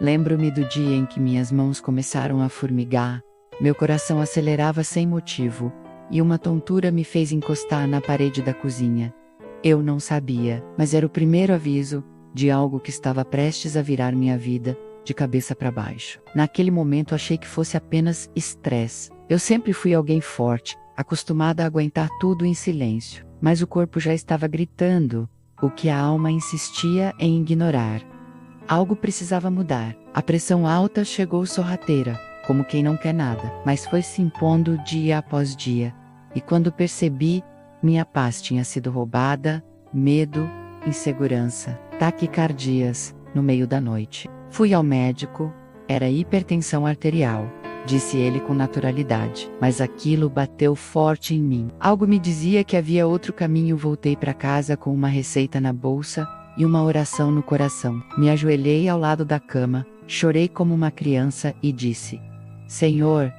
Lembro-me do dia em que minhas mãos começaram a formigar, meu coração acelerava sem motivo, e uma tontura me fez encostar na parede da cozinha. Eu não sabia, mas era o primeiro aviso de algo que estava prestes a virar minha vida de cabeça para baixo. Naquele momento achei que fosse apenas estresse. Eu sempre fui alguém forte, acostumada a aguentar tudo em silêncio, mas o corpo já estava gritando, o que a alma insistia em ignorar. Algo precisava mudar. A pressão alta chegou sorrateira, como quem não quer nada, mas foi se impondo dia após dia. E quando percebi, minha paz tinha sido roubada, medo, insegurança, taquicardias, no meio da noite. Fui ao médico, era hipertensão arterial, disse ele com naturalidade, mas aquilo bateu forte em mim. Algo me dizia que havia outro caminho. Voltei para casa com uma receita na bolsa e uma oração no coração. Me ajoelhei ao lado da cama, chorei como uma criança e disse: Senhor,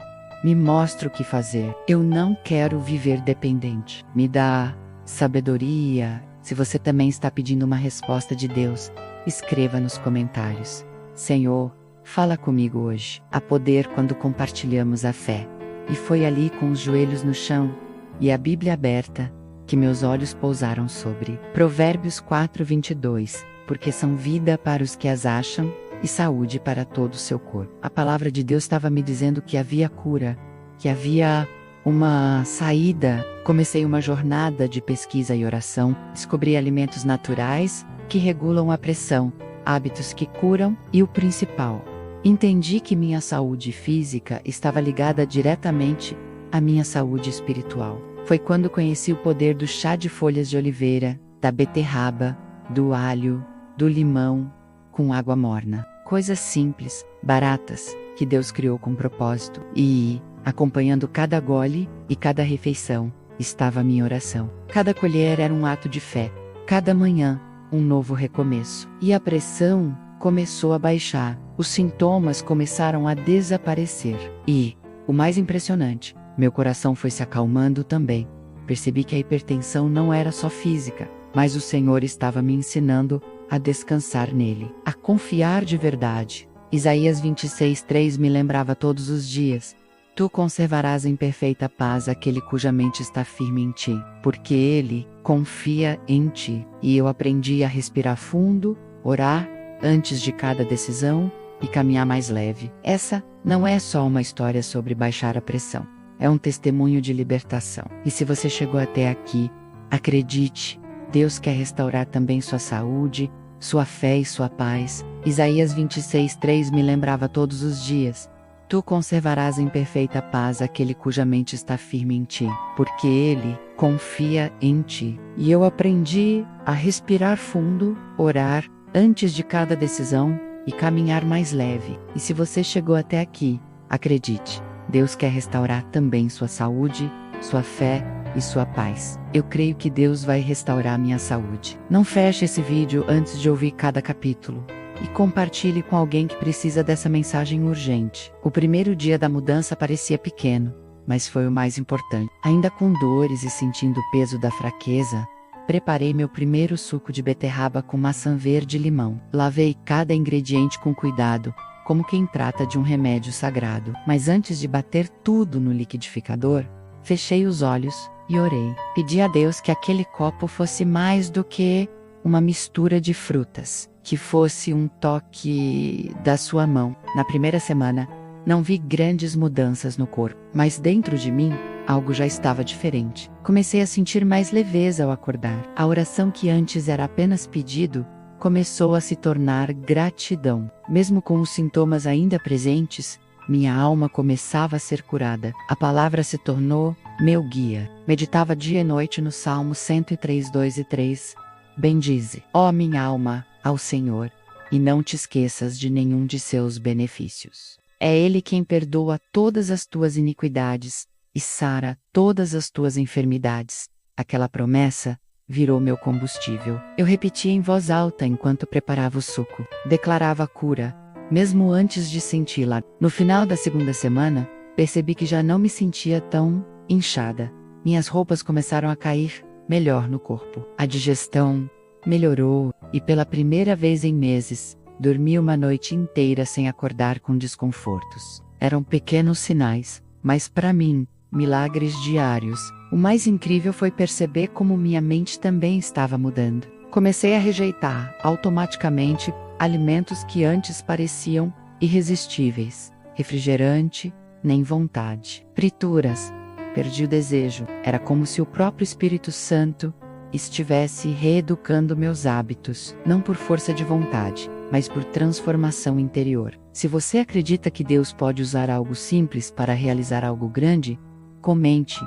me mostra o que fazer. Eu não quero viver dependente. Me dá sabedoria. Se você também está pedindo uma resposta de Deus, escreva nos comentários. Senhor, fala comigo hoje. Há poder quando compartilhamos a fé. E foi ali, com os joelhos no chão e a Bíblia aberta, que meus olhos pousaram sobre Provérbios 4:22, porque são vida para os que as acham e saúde para todo o seu corpo. A palavra de Deus estava me dizendo que havia cura, que havia uma saída. Comecei uma jornada de pesquisa e oração, descobri alimentos naturais que regulam a pressão, hábitos que curam e o principal, entendi que minha saúde física estava ligada diretamente à minha saúde espiritual. Foi quando conheci o poder do chá de folhas de oliveira, da beterraba, do alho, do limão, com água morna. Coisas simples, baratas, que Deus criou com propósito. E, acompanhando cada gole e cada refeição, estava a minha oração. Cada colher era um ato de fé. Cada manhã, um novo recomeço. E a pressão começou a baixar. Os sintomas começaram a desaparecer. E, o mais impressionante, meu coração foi se acalmando também. Percebi que a hipertensão não era só física, mas o Senhor estava me ensinando a descansar nele, a confiar de verdade. Isaías 26:3 me lembrava todos os dias: Tu conservarás em perfeita paz aquele cuja mente está firme em ti, porque ele confia em ti. E eu aprendi a respirar fundo, orar antes de cada decisão e caminhar mais leve. Essa não é só uma história sobre baixar a pressão. É um testemunho de libertação. E se você chegou até aqui, acredite, Deus quer restaurar também sua saúde, sua fé e sua paz. Isaías 26:3 me lembrava todos os dias: Tu conservarás em perfeita paz aquele cuja mente está firme em ti, porque ele confia em ti. E eu aprendi a respirar fundo, orar antes de cada decisão e caminhar mais leve. E se você chegou até aqui, acredite, Deus quer restaurar também sua saúde, sua fé e sua paz. Eu creio que Deus vai restaurar minha saúde. Não feche esse vídeo antes de ouvir cada capítulo. E compartilhe com alguém que precisa dessa mensagem urgente. O primeiro dia da mudança parecia pequeno, mas foi o mais importante. Ainda com dores e sentindo o peso da fraqueza, preparei meu primeiro suco de beterraba com maçã verde e limão. Lavei cada ingrediente com cuidado, como quem trata de um remédio sagrado. Mas antes de bater tudo no liquidificador, fechei os olhos e orei. Pedi a Deus que aquele copo fosse mais do que uma mistura de frutas, que fosse um toque da sua mão. Na primeira semana, não vi grandes mudanças no corpo, mas dentro de mim, algo já estava diferente. Comecei a sentir mais leveza ao acordar. A oração que antes era apenas pedido, começou a se tornar gratidão. Mesmo com os sintomas ainda presentes, minha alma começava a ser curada. A palavra se tornou meu guia. Meditava dia e noite no Salmo 103:2 e 3. Bendize, ó minha alma, ao Senhor, e não te esqueças de nenhum de seus benefícios. É Ele quem perdoa todas as tuas iniquidades e sara todas as tuas enfermidades. Aquela promessa virou meu combustível. Eu repetia em voz alta enquanto preparava o suco. Declarava a cura, mesmo antes de senti-la. No final da segunda semana, percebi que já não me sentia tão inchada. Minhas roupas começaram a cair melhor no corpo. A digestão melhorou e pela primeira vez em meses, Dormi uma noite inteira sem acordar com desconfortos. Eram pequenos sinais, mas para mim, milagres diários. O mais incrível foi perceber como minha mente também estava mudando. Comecei a rejeitar, automaticamente, alimentos que antes pareciam irresistíveis. Refrigerante, nem vontade. Frituras, perdi o desejo. Era como se o próprio Espírito Santo estivesse reeducando meus hábitos, não por força de vontade, mas por transformação interior. Se você acredita que Deus pode usar algo simples para realizar algo grande, comente.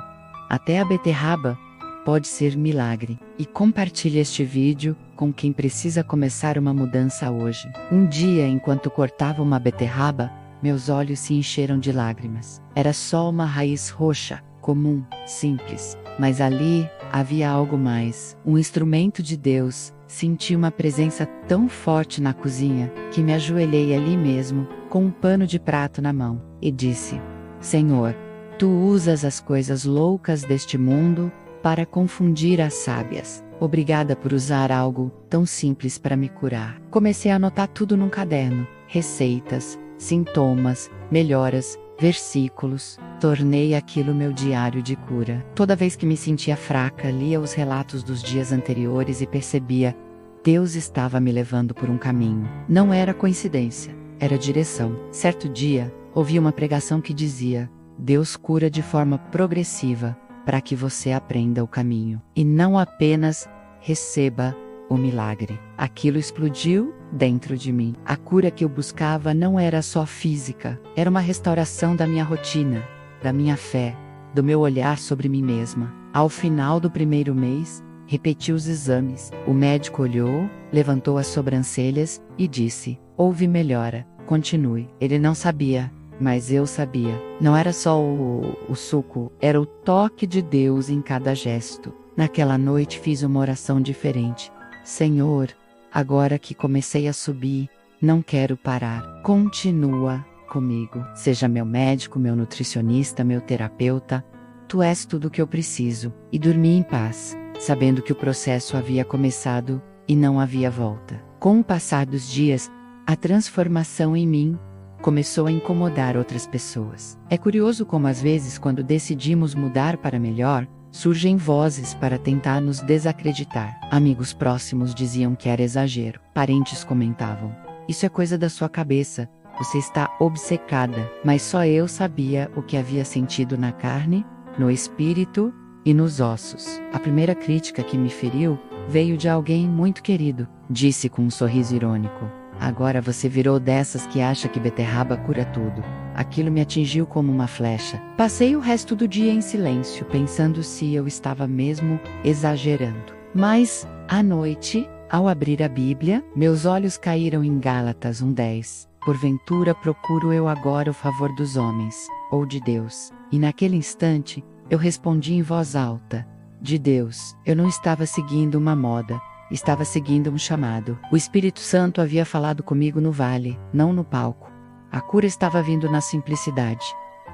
Até a beterraba pode ser milagre. E compartilhe este vídeo com quem precisa começar uma mudança hoje. Um dia, enquanto cortava uma beterraba, meus olhos se encheram de lágrimas. Era só uma raiz roxa, comum, simples. Mas ali havia algo mais. Um instrumento de Deus. Senti uma presença tão forte na cozinha que me ajoelhei ali mesmo, com um pano de prato na mão, e disse: Senhor, Tu usas as coisas loucas deste mundo para confundir as sábias. Obrigada por usar algo tão simples para me curar. Comecei a anotar tudo num caderno: receitas, sintomas, melhoras, versículos. Tornei aquilo meu diário de cura. Toda vez que me sentia fraca, lia os relatos dos dias anteriores e percebia: Deus estava me levando por um caminho. Não era coincidência, era direção. Certo dia, ouvi uma pregação que dizia: Deus cura de forma progressiva, para que você aprenda o caminho, e não apenas receba o milagre. Aquilo explodiu dentro de mim. A cura que eu buscava não era só física, era uma restauração da minha rotina, da minha fé, do meu olhar sobre mim mesma. Ao final do primeiro mês, repeti os exames. O médico olhou, levantou as sobrancelhas e disse: houve melhora, continue. Ele não sabia, mas eu sabia. Não era só o suco, era o toque de Deus em cada gesto. Naquela noite fiz uma oração diferente. Senhor, agora que comecei a subir, não quero parar. Continua comigo. Seja meu médico, meu nutricionista, meu terapeuta. Tu és tudo o que eu preciso. E dormi em paz, sabendo que o processo havia começado e não havia volta. Com o passar dos dias, a transformação em mim começou a incomodar outras pessoas. É curioso como às vezes, quando decidimos mudar para melhor, surgem vozes para tentar nos desacreditar. Amigos próximos diziam que era exagero. Parentes comentavam: isso é coisa da sua cabeça, você está obcecada. Mas só eu sabia o que havia sentido na carne, no espírito e nos ossos. A primeira crítica que me feriu veio de alguém muito querido. Disse com um sorriso irônico: agora você virou dessas que acha que beterraba cura tudo. Aquilo me atingiu como uma flecha. Passei o resto do dia em silêncio, pensando se eu estava mesmo exagerando. Mas, à noite, ao abrir a Bíblia, meus olhos caíram em Gálatas 1:10. Porventura procuro eu agora o favor dos homens, ou de Deus? E naquele instante, eu respondi em voz alta: de Deus. Eu não estava seguindo uma moda. Estava seguindo um chamado. O Espírito Santo havia falado comigo no vale, não no palco. A cura estava vindo na simplicidade.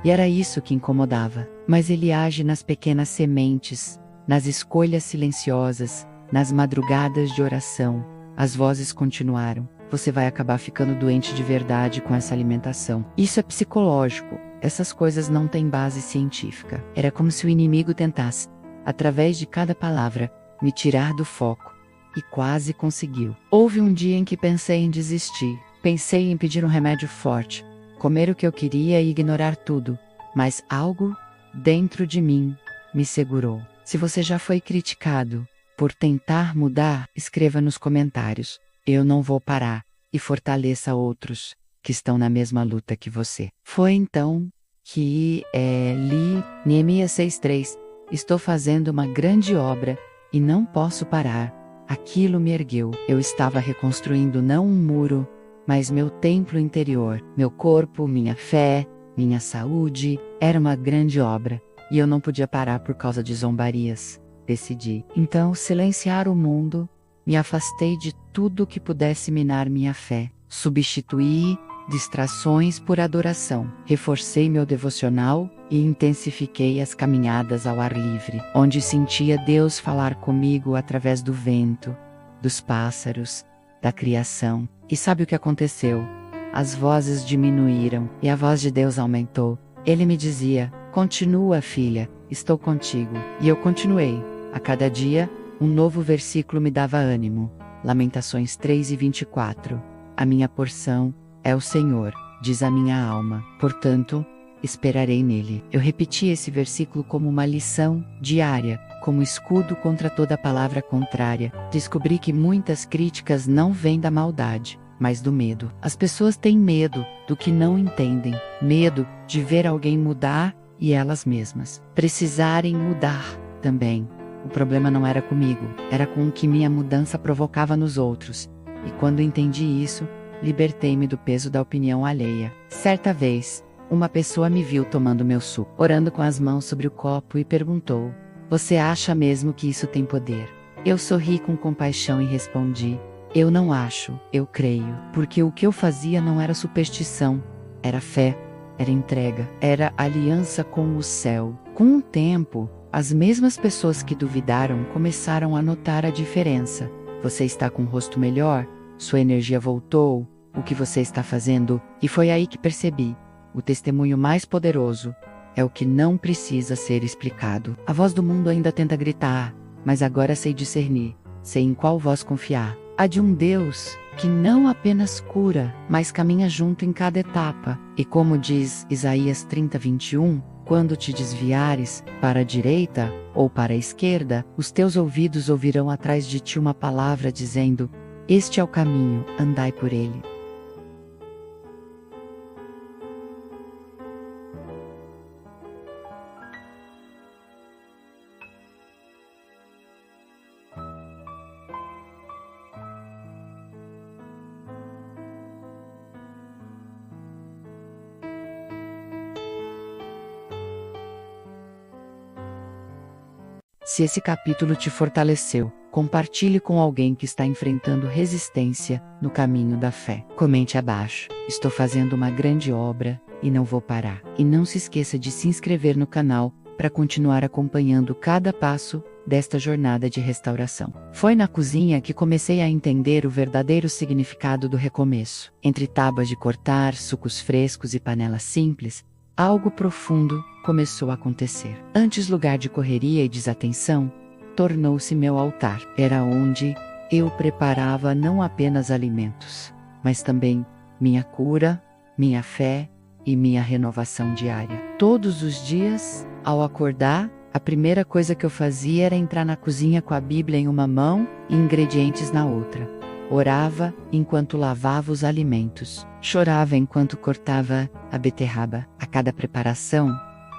E era isso que incomodava. Mas ele age nas pequenas sementes, nas escolhas silenciosas, nas madrugadas de oração. As vozes continuaram: você vai acabar ficando doente de verdade com essa alimentação. Isso é psicológico. Essas coisas não têm base científica. Era como se o inimigo tentasse, através de cada palavra, me tirar do foco. E quase conseguiu. Houve um dia em que pensei em desistir. Pensei em pedir um remédio forte, comer o que eu queria e ignorar tudo. Mas algo dentro de mim me segurou. Se você já foi criticado por tentar mudar, escreva nos comentários: eu não vou parar, e fortaleça outros que estão na mesma luta que você. Foi então que li Neemias 6:3. Estou fazendo uma grande obra e não posso parar. Aquilo me ergueu. Eu estava reconstruindo não um muro, mas meu templo interior. Meu corpo, minha fé, minha saúde. Era uma grande obra. E eu não podia parar por causa de zombarias. Decidi, então, silenciar o mundo. Me afastei de tudo que pudesse minar minha fé. Substituí distrações por adoração. Reforcei meu devocional e intensifiquei as caminhadas ao ar livre, onde sentia Deus falar comigo através do vento, dos pássaros, da criação. E sabe o que aconteceu? As vozes diminuíram e a voz de Deus aumentou. Ele me dizia: continua, filha, estou contigo. E eu continuei. A cada dia, um novo versículo me dava ânimo. Lamentações 3:24. A minha porção é o Senhor, diz a minha alma. Portanto, esperarei nele. Eu repeti esse versículo como uma lição diária, como escudo contra toda palavra contrária. Descobri que muitas críticas não vêm da maldade, mas do medo. As pessoas têm medo do que não entendem, medo de ver alguém mudar e elas mesmas precisarem mudar também. O problema não era comigo, era com o que minha mudança provocava nos outros. E quando entendi isso, libertei-me do peso da opinião alheia. Certa vez, uma pessoa me viu tomando meu suco, orando com as mãos sobre o copo e perguntou: você acha mesmo que isso tem poder? Eu sorri com compaixão e respondi: eu não acho, eu creio. Porque o que eu fazia não era superstição, era fé, era entrega, era aliança com o céu. Com o tempo, as mesmas pessoas que duvidaram começaram a notar a diferença. Você está com o rosto melhor? Sua energia voltou? O que você está fazendo? E foi aí que percebi: o testemunho mais poderoso é o que não precisa ser explicado. A voz do mundo ainda tenta gritar, mas agora sei discernir, sei em qual voz confiar. A de um Deus que não apenas cura, mas caminha junto em cada etapa. E como diz Isaías 30:21, quando te desviares para a direita ou para a esquerda, os teus ouvidos ouvirão atrás de ti uma palavra dizendo: este é o caminho, andai por ele. Se esse capítulo te fortaleceu, compartilhe com alguém que está enfrentando resistência no caminho da fé. Comente abaixo: estou fazendo uma grande obra e não vou parar. E não se esqueça de se inscrever no canal para continuar acompanhando cada passo desta jornada de restauração. Foi na cozinha que comecei a entender o verdadeiro significado do recomeço. Entre tábuas de cortar, sucos frescos e panelas simples, algo profundo começou a acontecer. Antes lugar de correria e desatenção, tornou-se meu altar. Era onde eu preparava não apenas alimentos, mas também minha cura, minha fé e minha renovação diária. Todos os dias, ao acordar, a primeira coisa que eu fazia era entrar na cozinha com a Bíblia em uma mão e ingredientes na outra. Orava enquanto lavava os alimentos. Chorava enquanto cortava a beterraba. A cada preparação,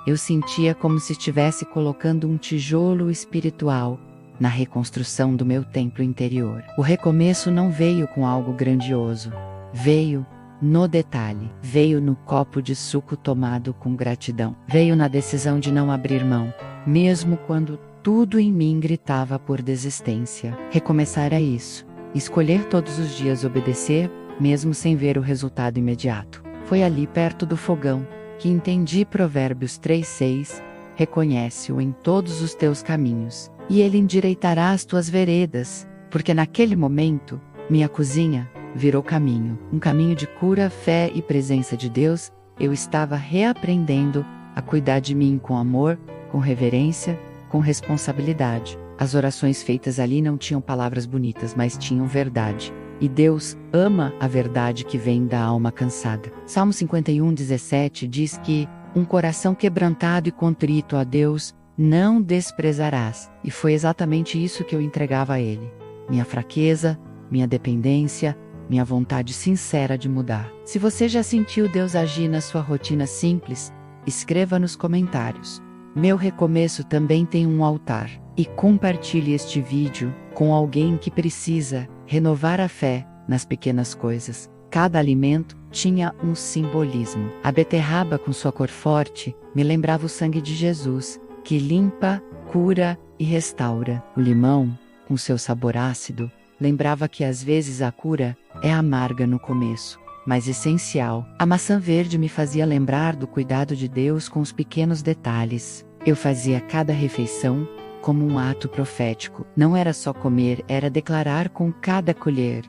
eu sentia como se estivesse colocando um tijolo espiritual na reconstrução do meu templo interior. O recomeço não veio com algo grandioso. Veio no detalhe. Veio no copo de suco tomado com gratidão. Veio na decisão de não abrir mão, mesmo quando tudo em mim gritava por desistência. Recomeçar é isso. Escolher todos os dias obedecer, mesmo sem ver o resultado imediato. Foi ali perto do fogão que entendi Provérbios 3:6, reconhece-o em todos os teus caminhos, e ele endireitará as tuas veredas, porque naquele momento, minha cozinha virou caminho, um caminho de cura, fé e presença de Deus. Eu estava reaprendendo a cuidar de mim com amor, com reverência, com responsabilidade. As orações feitas ali não tinham palavras bonitas, mas tinham verdade. E Deus ama a verdade que vem da alma cansada. Salmo 51:17 diz que um coração quebrantado e contrito a Deus não desprezarás. E foi exatamente isso que eu entregava a Ele. Minha fraqueza, minha dependência, minha vontade sincera de mudar. Se você já sentiu Deus agir na sua rotina simples, escreva nos comentários. Meu recomeço também tem um altar. E compartilhe este vídeo com alguém que precisa renovar a fé nas pequenas coisas. Cada alimento tinha um simbolismo. A beterraba, com sua cor forte, me lembrava o sangue de Jesus, que limpa, cura e restaura. O limão, com seu sabor ácido, lembrava que às vezes a cura é amarga no começo, mas essencial. A maçã verde me fazia lembrar do cuidado de Deus com os pequenos detalhes. Eu fazia cada refeição como um ato profético. Não era só comer, era declarar com cada colher: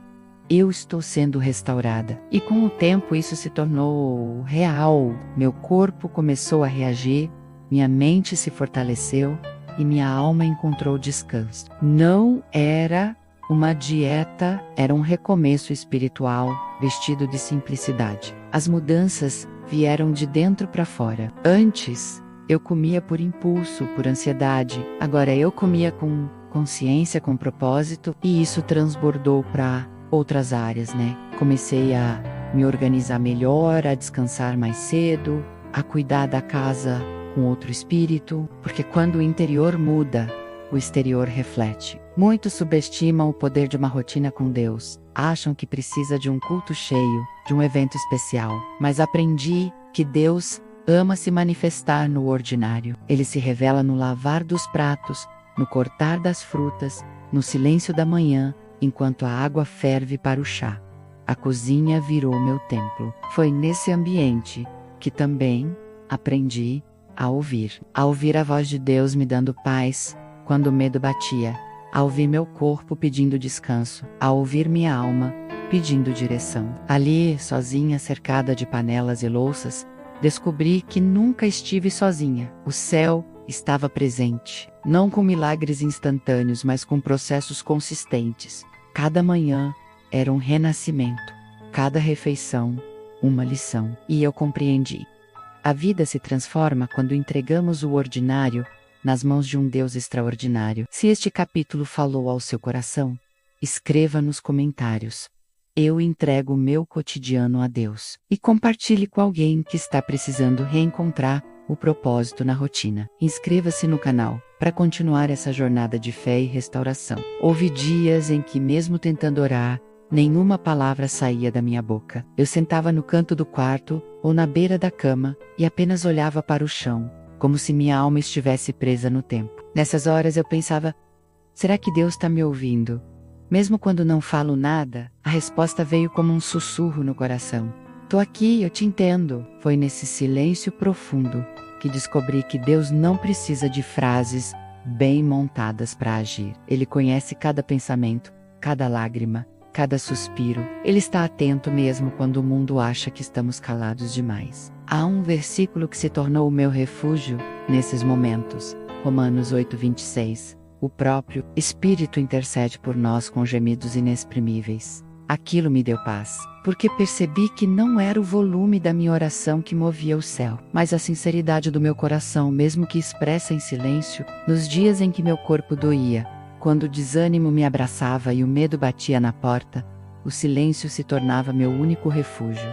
eu estou sendo restaurada. E com o tempo isso se tornou real. Meu corpo começou a reagir, minha mente se fortaleceu e minha alma encontrou descanso. Não era uma dieta, era um recomeço espiritual vestido de simplicidade. As mudanças vieram de dentro para fora. Antes, eu comia por impulso, por ansiedade. Agora eu comia com consciência, com propósito, e isso transbordou para outras áreas, né? Comecei a me organizar melhor, a descansar mais cedo, a cuidar da casa com outro espírito, porque quando o interior muda, o exterior reflete. Muitos subestimam o poder de uma rotina com Deus, acham que precisa de um culto cheio, de um evento especial, mas aprendi que Deus ama se manifestar no ordinário. Ele se revela no lavar dos pratos, no cortar das frutas, no silêncio da manhã, enquanto a água ferve para o chá. A cozinha virou meu templo. Foi nesse ambiente que também aprendi a ouvir a voz de Deus me dando paz quando o medo batia, a ouvir meu corpo pedindo descanso, a ouvir minha alma pedindo direção. Ali, sozinha, cercada de panelas e louças, descobri que nunca estive sozinha. O céu estava presente, não com milagres instantâneos, mas com processos consistentes. Cada manhã era um renascimento, cada refeição uma lição. E eu compreendi. A vida se transforma quando entregamos o ordinário nas mãos de um Deus extraordinário. Se este capítulo falou ao seu coração, escreva nos comentários. Eu entrego o meu cotidiano a Deus. E compartilhe com alguém que está precisando reencontrar o propósito na rotina. Inscreva-se no canal para continuar essa jornada de fé e restauração. Houve dias em que, mesmo tentando orar, nenhuma palavra saía da minha boca. Eu sentava no canto do quarto ou na beira da cama e apenas olhava para o chão, como se minha alma estivesse presa no tempo. Nessas horas eu pensava, será que Deus está me ouvindo? Mesmo quando não falo nada, a resposta veio como um sussurro no coração. Tô aqui, eu te entendo. Foi nesse silêncio profundo que descobri que Deus não precisa de frases bem montadas para agir. Ele conhece cada pensamento, cada lágrima, cada suspiro. Ele está atento mesmo quando o mundo acha que estamos calados demais. Há um versículo que se tornou o meu refúgio nesses momentos. Romanos 8:26. O próprio Espírito intercede por nós com gemidos inexprimíveis. Aquilo me deu paz, porque percebi que não era o volume da minha oração que movia o céu, mas a sinceridade do meu coração, mesmo que expressa em silêncio, nos dias em que meu corpo doía, quando o desânimo me abraçava e o medo batia na porta, o silêncio se tornava meu único refúgio.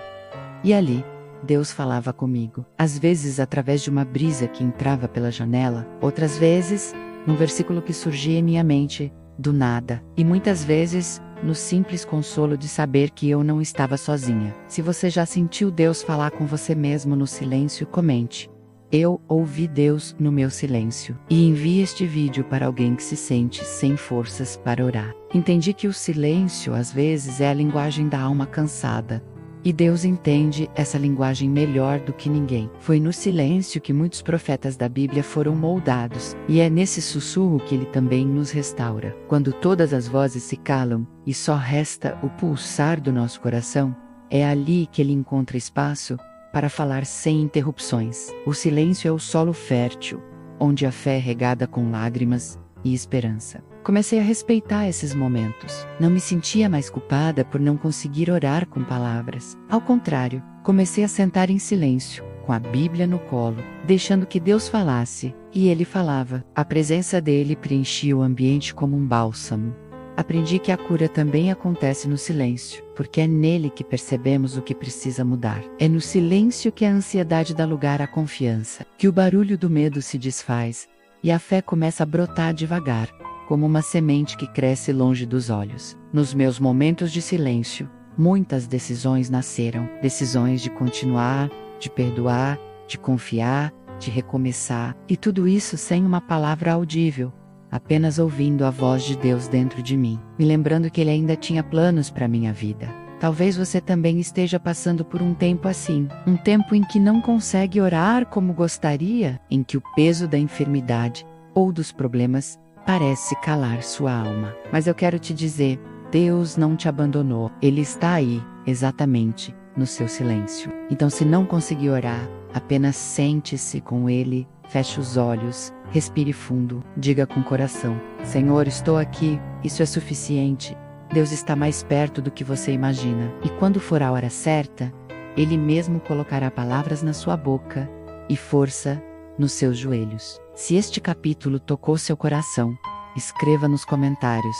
E ali, Deus falava comigo, às vezes através de uma brisa que entrava pela janela, outras vezes, num versículo que surgia em minha mente, do nada, e muitas vezes, no simples consolo de saber que eu não estava sozinha. Se você já sentiu Deus falar com você mesmo no silêncio, comente. Eu ouvi Deus no meu silêncio. E envie este vídeo para alguém que se sente sem forças para orar. Entendi que o silêncio, às vezes, é a linguagem da alma cansada. E Deus entende essa linguagem melhor do que ninguém. Foi no silêncio que muitos profetas da Bíblia foram moldados, e é nesse sussurro que Ele também nos restaura. Quando todas as vozes se calam, e só resta o pulsar do nosso coração, é ali que Ele encontra espaço para falar sem interrupções. O silêncio é o solo fértil, onde a fé é regada com lágrimas e esperança. Comecei a respeitar esses momentos. Não me sentia mais culpada por não conseguir orar com palavras. Ao contrário, comecei a sentar em silêncio, com a Bíblia no colo, deixando que Deus falasse, e Ele falava. A presença dele preenchia o ambiente como um bálsamo. Aprendi que a cura também acontece no silêncio, porque é nele que percebemos o que precisa mudar. É no silêncio que a ansiedade dá lugar à confiança, que o barulho do medo se desfaz, e a fé começa a brotar devagar, como uma semente que cresce longe dos olhos. Nos meus momentos de silêncio, muitas decisões nasceram. Decisões de continuar, de perdoar, de confiar, de recomeçar. E tudo isso sem uma palavra audível, apenas ouvindo a voz de Deus dentro de mim, me lembrando que Ele ainda tinha planos para minha vida. Talvez você também esteja passando por um tempo assim, um tempo em que não consegue orar como gostaria, em que o peso da enfermidade ou dos problemas parece calar sua alma. Mas eu quero te dizer, Deus não te abandonou. Ele está aí, exatamente, no seu silêncio. Então, se não conseguir orar, apenas sente-se com Ele, feche os olhos, respire fundo, diga com o coração: Senhor, estou aqui, isso é suficiente. Deus está mais perto do que você imagina. E quando for a hora certa, Ele mesmo colocará palavras na sua boca e força nos seus joelhos. Se este capítulo tocou seu coração, escreva nos comentários.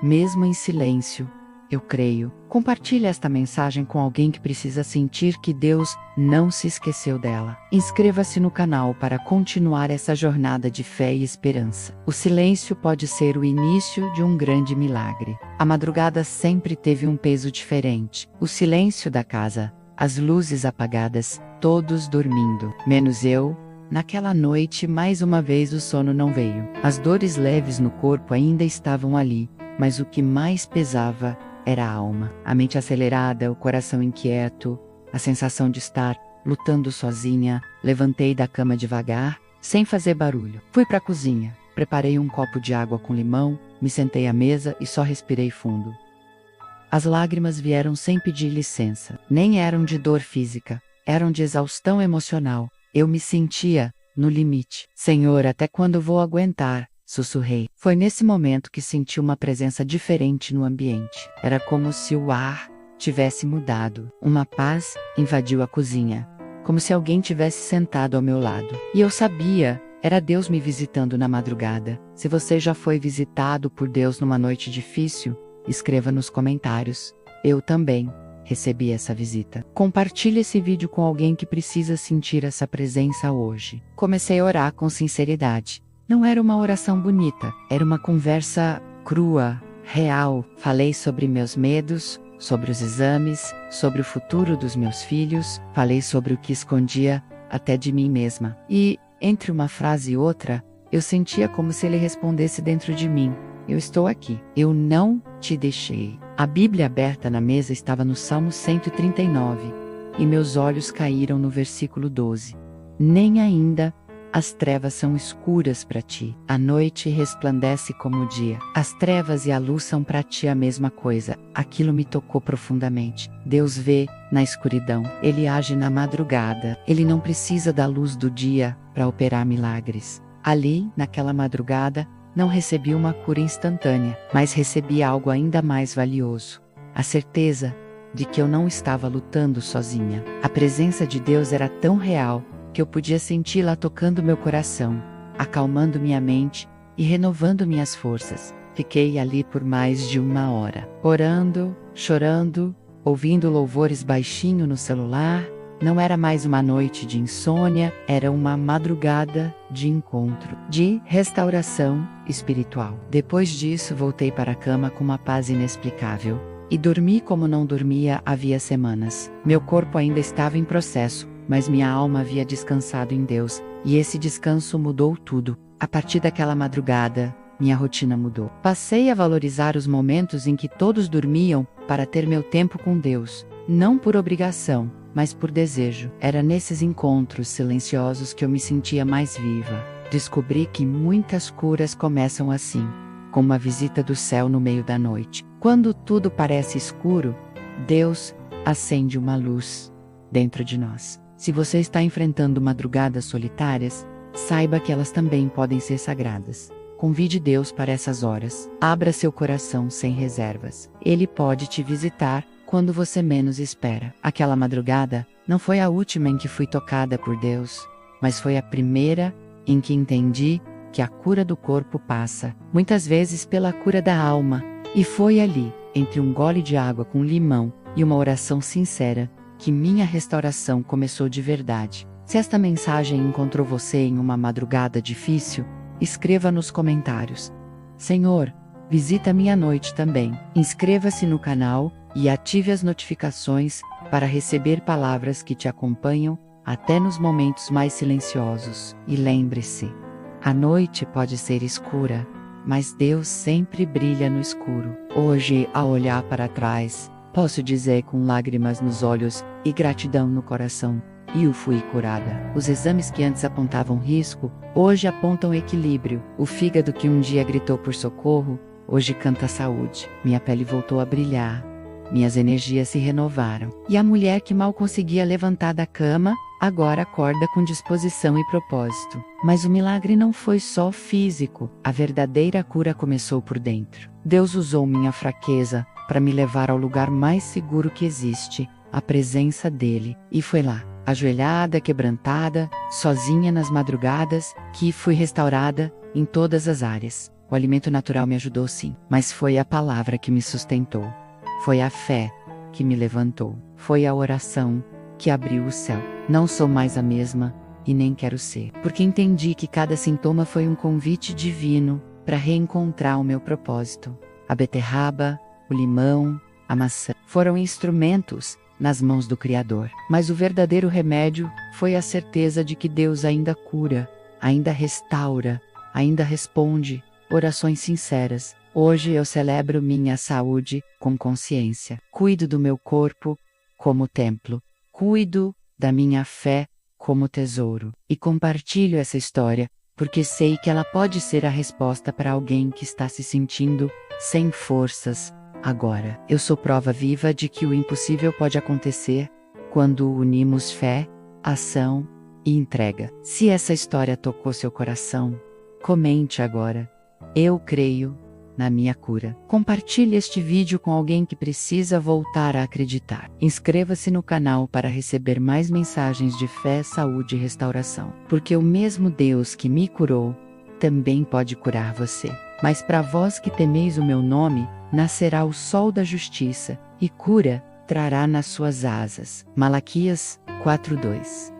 Mesmo em silêncio, eu creio. Compartilhe esta mensagem com alguém que precisa sentir que Deus não se esqueceu dela. Inscreva-se no canal para continuar essa jornada de fé e esperança. O silêncio pode ser o início de um grande milagre. A madrugada sempre teve um peso diferente. O silêncio da casa, as luzes apagadas, todos dormindo, menos eu. Naquela noite, mais uma vez o sono não veio. As dores leves no corpo ainda estavam ali, mas o que mais pesava era a alma. A mente acelerada, o coração inquieto, a sensação de estar lutando sozinha. Levantei da cama devagar, sem fazer barulho. Fui para a cozinha, preparei um copo de água com limão, me sentei à mesa e só respirei fundo. As lágrimas vieram sem pedir licença. Nem eram de dor física, eram de exaustão emocional. Eu me sentia no limite. Senhor, até quando vou aguentar? Sussurrei. Foi nesse momento que senti uma presença diferente no ambiente. Era como se o ar tivesse mudado. Uma paz invadiu a cozinha, como se alguém tivesse sentado ao meu lado. E eu sabia, era Deus me visitando na madrugada. Se você já foi visitado por Deus numa noite difícil, escreva nos comentários. Eu também recebi essa visita. Compartilhe esse vídeo com alguém que precisa sentir essa presença hoje. Comecei a orar com sinceridade. Não era uma oração bonita, era uma conversa crua, real. Falei sobre meus medos, sobre os exames, sobre o futuro dos meus filhos, falei sobre o que escondia até de mim mesma. E, entre uma frase e outra, eu sentia como se ele respondesse dentro de mim: eu estou aqui, eu não te deixei. A Bíblia aberta na mesa estava no Salmo 139, e meus olhos caíram no versículo 12. Nem ainda as trevas são escuras para ti. A noite resplandece como o dia. As trevas e a luz são para ti a mesma coisa. Aquilo me tocou profundamente. Deus vê na escuridão. Ele age na madrugada. Ele não precisa da luz do dia para operar milagres. Ali, naquela madrugada, não recebi uma cura instantânea, mas recebi algo ainda mais valioso. A certeza de que eu não estava lutando sozinha. A presença de Deus era tão real que eu podia senti-la tocando meu coração, acalmando minha mente e renovando minhas forças. Fiquei ali por mais de 1 hora, orando, chorando, ouvindo louvores baixinho no celular. Não era mais uma noite de insônia, era uma madrugada de encontro, de restauração espiritual. Depois disso, voltei para a cama com uma paz inexplicável. E dormi como não dormia havia semanas. Meu corpo ainda estava em processo, mas minha alma havia descansado em Deus, e esse descanso mudou tudo. A partir daquela madrugada, minha rotina mudou. Passei a valorizar os momentos em que todos dormiam para ter meu tempo com Deus, não por obrigação, mas por desejo. Era nesses encontros silenciosos que eu me sentia mais viva. Descobri que muitas curas começam assim, com uma visita do céu no meio da noite. Quando tudo parece escuro, Deus acende uma luz dentro de nós. Se você está enfrentando madrugadas solitárias, saiba que elas também podem ser sagradas. Convide Deus para essas horas. Abra seu coração sem reservas. Ele pode te visitar quando você menos espera. Aquela madrugada não foi a última em que fui tocada por Deus, mas foi a primeira em que entendi que a cura do corpo passa, muitas vezes, pela cura da alma. E foi ali, entre um gole de água com limão e uma oração sincera, que minha restauração começou de verdade. Se esta mensagem encontrou você em uma madrugada difícil, escreva nos comentários: Senhor, visita minha noite também. Inscreva-se no canal e ative as notificações para receber palavras que te acompanham até nos momentos mais silenciosos. E lembre-se, a noite pode ser escura, mas Deus sempre brilha no escuro. Hoje, ao olhar para trás, posso dizer com lágrimas nos olhos e gratidão no coração: eu fui curada. Os exames que antes apontavam risco, hoje apontam equilíbrio. O fígado que um dia gritou por socorro, Hoje canta a saúde. Minha pele voltou a brilhar. Minhas energias se renovaram. E a mulher que mal conseguia levantar da cama, agora acorda com disposição e propósito. Mas o milagre não foi só físico. A verdadeira cura começou por dentro. Deus usou minha fraqueza para me levar ao lugar mais seguro que existe, a presença dele. E foi lá, ajoelhada, quebrantada, sozinha nas madrugadas, que fui restaurada em todas as áreas. O alimento natural me ajudou sim, mas foi a palavra que me sustentou. Foi a fé que me levantou. Foi a oração que abriu o céu. Não sou mais a mesma e nem quero ser, porque entendi que cada sintoma foi um convite divino para reencontrar o meu propósito. A beterraba, o limão, a maçã foram instrumentos nas mãos do Criador. Mas o verdadeiro remédio foi a certeza de que Deus ainda cura, ainda restaura, ainda responde orações sinceras. Hoje eu celebro minha saúde com consciência. Cuido do meu corpo como templo. Cuido da minha fé como tesouro. E compartilho essa história porque sei que ela pode ser a resposta para alguém que está se sentindo sem forças agora. Eu sou prova viva de que o impossível pode acontecer quando unimos fé, ação e entrega. Se essa história tocou seu coração, comente agora. Eu creio na minha cura. Compartilhe este vídeo com alguém que precisa voltar a acreditar. Inscreva-se no canal para receber mais mensagens de fé, saúde e restauração. Porque o mesmo Deus que me curou, também pode curar você. Mas para vós que temeis o meu nome, nascerá o sol da justiça, e cura trará nas suas asas. Malaquias 4:2.